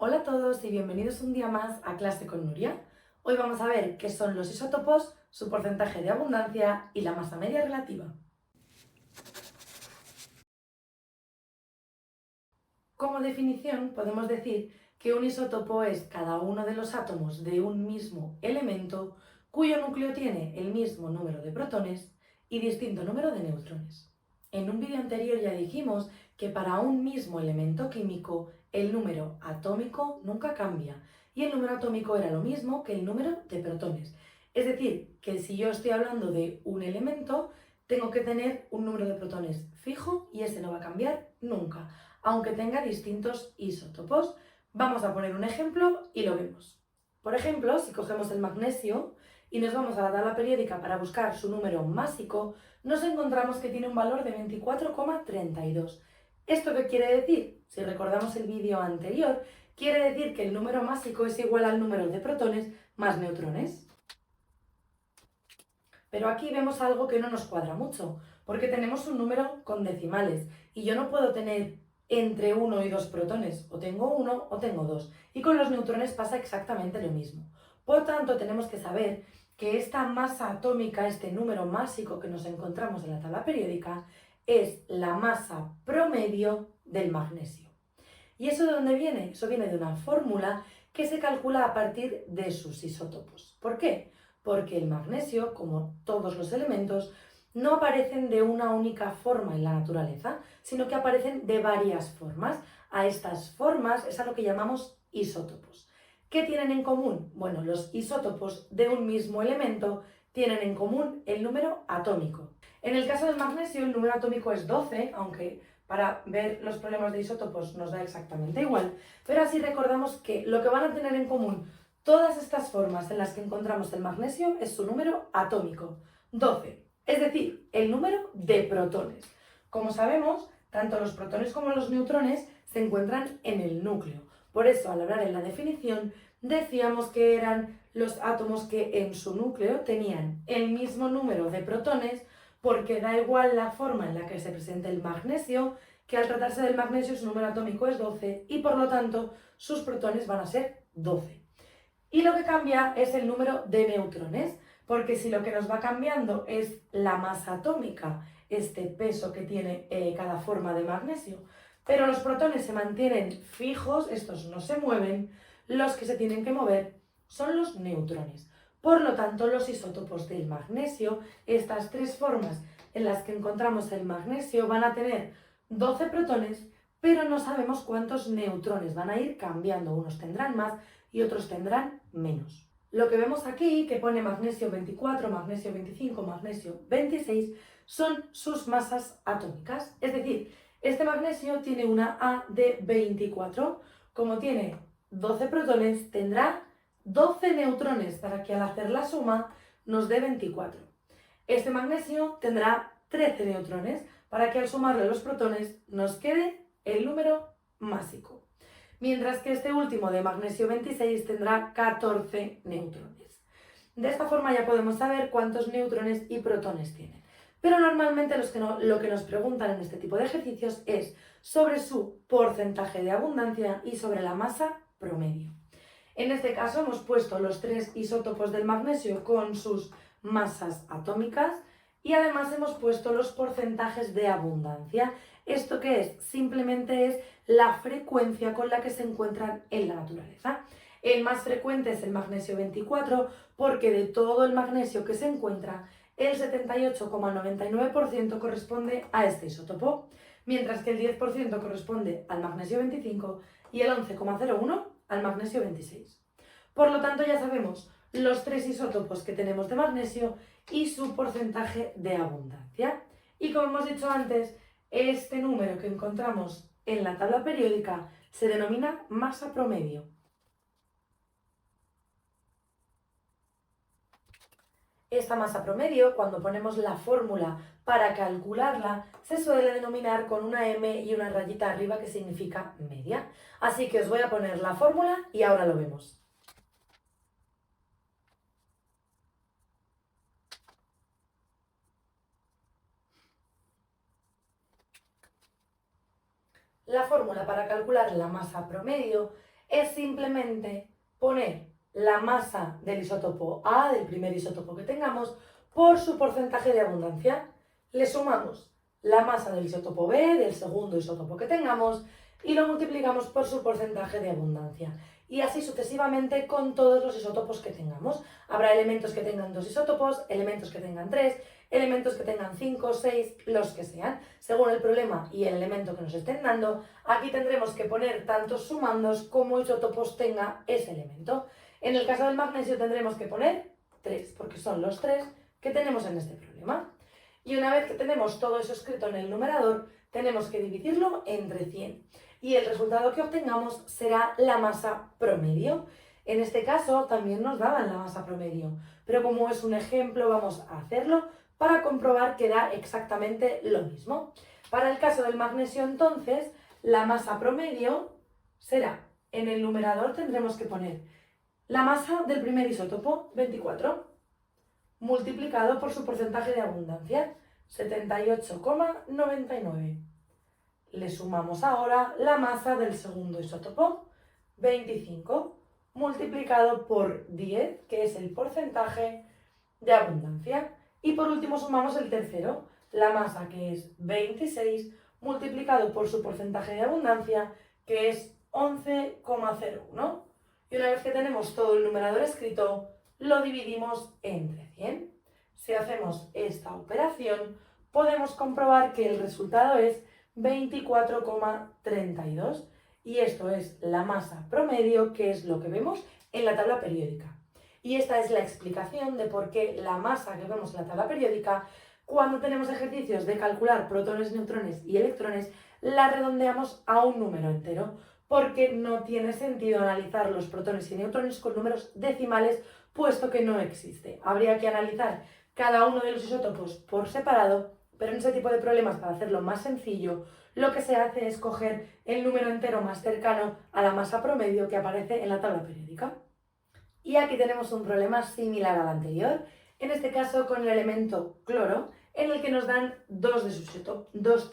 Hola a todos y bienvenidos un día más a Clase con Nuria. Hoy vamos a ver qué son los isótopos, su porcentaje de abundancia y la masa media relativa. Como definición podemos decir que un isótopo es cada uno de los átomos de un mismo elemento cuyo núcleo tiene el mismo número de protones y distinto número de neutrones. En un vídeo anterior ya dijimos que para un mismo elemento químico el número atómico nunca cambia y el número atómico era lo mismo que el número de protones. Es decir, que si yo estoy hablando de un elemento, tengo que tener un número de protones fijo y ese no va a cambiar nunca, aunque tenga distintos isótopos. Vamos a poner un ejemplo y lo vemos. Por ejemplo, si cogemos el magnesio y nos vamos a la tabla periódica para buscar su número másico, nos encontramos que tiene un valor de 24,32. ¿Esto qué quiere decir? Si recordamos el vídeo anterior, quiere decir que el número másico es igual al número de protones más neutrones. Pero aquí vemos algo que no nos cuadra mucho, porque tenemos un número con decimales y yo no puedo tener entre 1 y 2 protones, o tengo 1 o tengo 2. Y con los neutrones pasa exactamente lo mismo. Por tanto, tenemos que saber que esta masa atómica, este número másico que nos encontramos en la tabla periódica, es la masa promedio del magnesio. ¿Y eso de dónde viene? Eso viene de una fórmula que se calcula a partir de sus isótopos. ¿Por qué? Porque el magnesio, como todos los elementos, no aparecen de una única forma en la naturaleza, sino que aparecen de varias formas. A estas formas es a lo que llamamos isótopos. ¿Qué tienen en común? Bueno, los isótopos de un mismo elemento tienen en común el número atómico. En el caso del magnesio, el número atómico es 12, aunque para ver los problemas de isótopos nos da exactamente igual, pero así recordamos que lo que van a tener en común todas estas formas en las que encontramos el magnesio es su número atómico, 12, es decir, el número de protones. Como sabemos, tanto los protones como los neutrones se encuentran en el núcleo. Por eso, al hablar en la definición, decíamos que eran los átomos que en su núcleo tenían el mismo número de protones, porque da igual la forma en la que se presente el magnesio, que al tratarse del magnesio su número atómico es 12 y por lo tanto sus protones van a ser 12. Y lo que cambia es el número de neutrones, porque si lo que nos va cambiando es la masa atómica, este peso que tiene cada forma de magnesio, pero los protones se mantienen fijos, estos no se mueven, los que se tienen que mover son los neutrones. Por lo tanto, los isótopos del magnesio, estas tres formas en las que encontramos el magnesio, van a tener 12 protones, pero no sabemos cuántos neutrones van a ir cambiando. Unos tendrán más y otros tendrán menos. Lo que vemos aquí, que pone magnesio 24, magnesio 25, magnesio 26, son sus masas atómicas. Es decir, este magnesio tiene una A de 24. Como tiene 12 protones, tendrá 12 neutrones para que al hacer la suma nos dé 24. Este magnesio tendrá 13 neutrones para que al sumarle los protones nos quede el número másico. Mientras que este último de magnesio 26 tendrá 14 neutrones. De esta forma ya podemos saber cuántos neutrones y protones tienen. Pero normalmente lo que nos preguntan en este tipo de ejercicios es sobre su porcentaje de abundancia y sobre la masa promedio. En este caso hemos puesto los tres isótopos del magnesio con sus masas atómicas y además hemos puesto los porcentajes de abundancia. ¿Esto qué es? Simplemente es la frecuencia con la que se encuentran en la naturaleza. El más frecuente es el magnesio 24 porque de todo el magnesio que se encuentra, el 78,99% corresponde a este isótopo, mientras que el 10% corresponde al magnesio 25 y el 11,01% al magnesio 26. Por lo tanto, ya sabemos los tres isótopos que tenemos de magnesio y su porcentaje de abundancia. Y como hemos dicho antes, este número que encontramos en la tabla periódica se denomina masa promedio. Esta masa promedio, cuando ponemos la fórmula para calcularla, se suele denominar con una M y una rayita arriba que significa media. Así que os voy a poner la fórmula y ahora lo vemos. La fórmula para calcular la masa promedio es simplemente poner la masa del isótopo A, del primer isótopo que tengamos, por su porcentaje de abundancia. Le sumamos la masa del isótopo B, del segundo isótopo que tengamos, y lo multiplicamos por su porcentaje de abundancia. Y así sucesivamente con todos los isótopos que tengamos. Habrá elementos que tengan 2 isótopos, elementos que tengan 3, elementos que tengan 5, 6, los que sean. Según el problema y el elemento que nos estén dando, aquí tendremos que poner tantos sumandos como isótopos tenga ese elemento. En el caso del magnesio tendremos que poner 3, porque son los 3 que tenemos en este problema. Y una vez que tenemos todo eso escrito en el numerador, tenemos que dividirlo entre 100. Y el resultado que obtengamos será la masa promedio. En este caso también nos daban la masa promedio, pero como es un ejemplo vamos a hacerlo para comprobar que da exactamente lo mismo. Para el caso del magnesio entonces, la masa promedio será, en el numerador tendremos que poner la masa del primer isótopo, 24, multiplicado por su porcentaje de abundancia, 78,99. Le sumamos ahora la masa del segundo isótopo, 25, multiplicado por 10, que es el porcentaje de abundancia. Y por último sumamos el tercero, la masa que es 26, multiplicado por su porcentaje de abundancia, que es 11,01. Y una vez que tenemos todo el numerador escrito, lo dividimos entre 100. Si hacemos esta operación, podemos comprobar que el resultado es 24,32 y esto es la masa promedio, que es lo que vemos en la tabla periódica. Y esta es la explicación de por qué la masa que vemos en la tabla periódica, cuando tenemos ejercicios de calcular protones, neutrones y electrones, la redondeamos a un número entero, porque no tiene sentido analizar los protones y neutrones con números decimales, puesto que no existe. Habría que analizar cada uno de los isótopos por separado, pero en ese tipo de problemas, para hacerlo más sencillo, lo que se hace es coger el número entero más cercano a la masa promedio que aparece en la tabla periódica. Y aquí tenemos un problema similar al anterior, en este caso con el elemento cloro, en el que nos dan dos de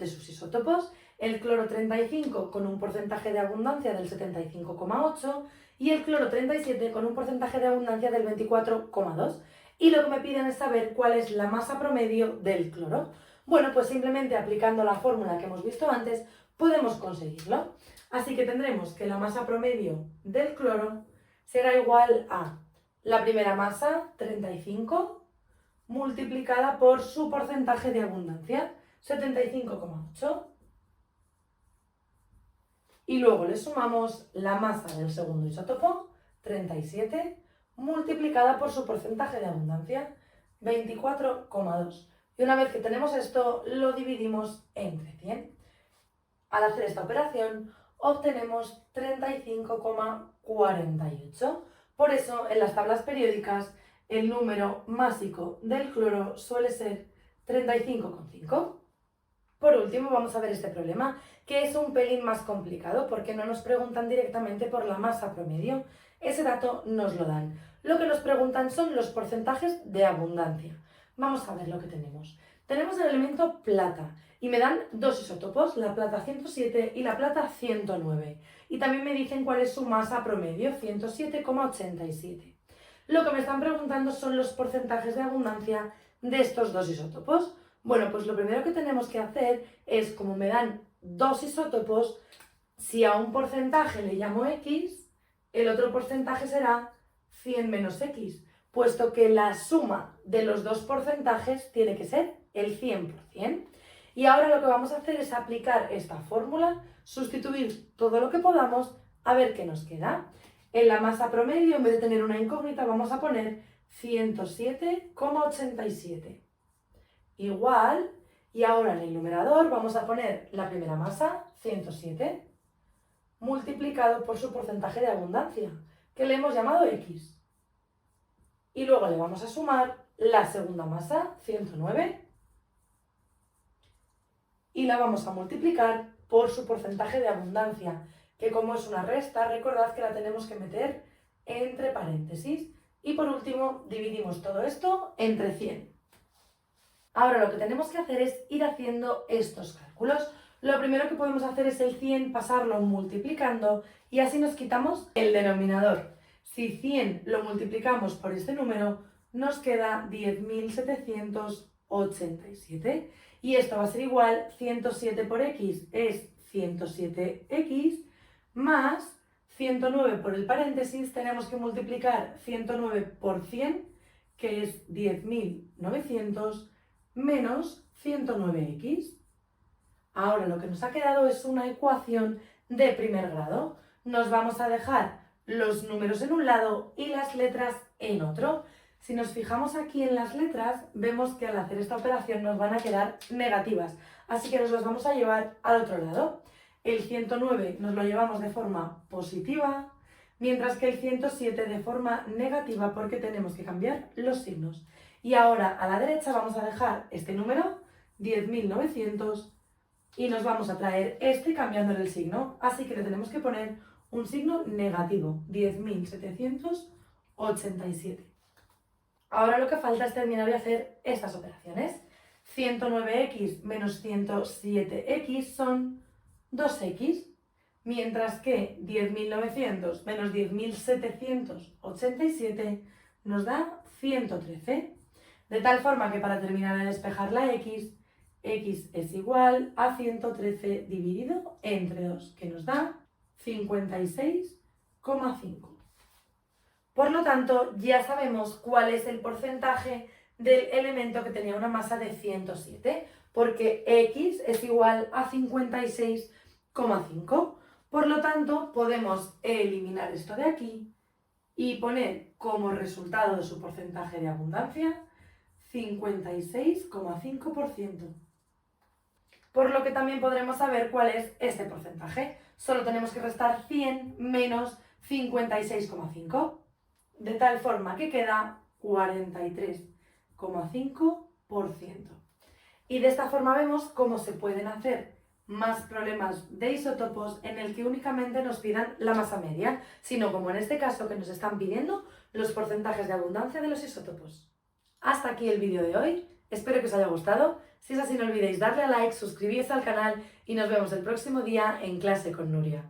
sus isótopos, el cloro 35 con un porcentaje de abundancia del 75,8 y el cloro 37 con un porcentaje de abundancia del 24,2. Y lo que me piden es saber cuál es la masa promedio del cloro. Bueno, pues simplemente aplicando la fórmula que hemos visto antes, podemos conseguirlo. Así que tendremos que la masa promedio del cloro será igual a la primera masa, 35, multiplicada por su porcentaje de abundancia, 75,8. Y luego le sumamos la masa del segundo isótopo, 37, multiplicada por su porcentaje de abundancia, 24,2. Y una vez que tenemos esto, lo dividimos entre 100. Al hacer esta operación, obtenemos 35,48. Por eso, en las tablas periódicas, el número másico del cloro suele ser 35,5. Por último, vamos a ver este problema, que es un pelín más complicado porque no nos preguntan directamente por la masa promedio. Ese dato nos lo dan. Lo que nos preguntan son los porcentajes de abundancia. Vamos a ver lo que tenemos. Tenemos el elemento plata y me dan dos isótopos, la plata 107 y la plata 109. Y también me dicen cuál es su masa promedio, 107,87. Lo que me están preguntando son los porcentajes de abundancia de estos dos isótopos. Bueno, pues lo primero que tenemos que hacer es, como me dan dos isótopos, si a un porcentaje le llamo X, el otro porcentaje será 100 menos X, puesto que la suma de los dos porcentajes tiene que ser el 100%. Y ahora lo que vamos a hacer es aplicar esta fórmula, sustituir todo lo que podamos, a ver qué nos queda. En la masa promedio, en vez de tener una incógnita, vamos a poner 107,87. Igual, y ahora en el numerador vamos a poner la primera masa, 107, multiplicado por su porcentaje de abundancia, que le hemos llamado X. Y luego le vamos a sumar la segunda masa, 109, y la vamos a multiplicar por su porcentaje de abundancia, que como es una resta, recordad que la tenemos que meter entre paréntesis. Y por último, dividimos todo esto entre 100. Ahora lo que tenemos que hacer es ir haciendo estos cálculos. Lo primero que podemos hacer es el 100 pasarlo multiplicando y así nos quitamos el denominador. Si 100 lo multiplicamos por este número, nos queda 10.787. Y esto va a ser igual, 107 por x es 107x, más 109 por el paréntesis, tenemos que multiplicar 109 por 100, que es 10.900, menos 109x. Ahora lo que nos ha quedado es una ecuación de primer grado. Nos vamos a dejar los números en un lado y las letras en otro. Si nos fijamos aquí en las letras, vemos que al hacer esta operación nos van a quedar negativas, así que nos las vamos a llevar al otro lado. El 109 nos lo llevamos de forma positiva, mientras que el 107 de forma negativa porque tenemos que cambiar los signos. Y ahora a la derecha vamos a dejar este número, 10.900, y nos vamos a traer este cambiándole el signo, así que le tenemos que poner un signo negativo, 10.787. Ahora lo que falta es terminar de hacer estas operaciones. 109x menos 107x son 2x, mientras que 10.900 menos 10.787 nos da 113. De tal forma que para terminar de despejar la x es igual a 113 dividido entre 2, que nos da 56,5. Por lo tanto, ya sabemos cuál es el porcentaje del elemento que tenía una masa de 107, porque x es igual a 56,5. Por lo tanto, podemos eliminar esto de aquí y poner como resultado de su porcentaje de abundancia 56,5%. Por lo que también podremos saber cuál es este porcentaje. Solo tenemos que restar 100 menos 56,5. De tal forma que queda 43,5%. Y de esta forma vemos cómo se pueden hacer más problemas de isótopos en el que únicamente nos pidan la masa media, sino como en este caso que nos están pidiendo los porcentajes de abundancia de los isótopos. Hasta aquí el vídeo de hoy, espero que os haya gustado. Si es así, no olvidéis darle a like, suscribiros al canal y nos vemos el próximo día en Clase con Nuria.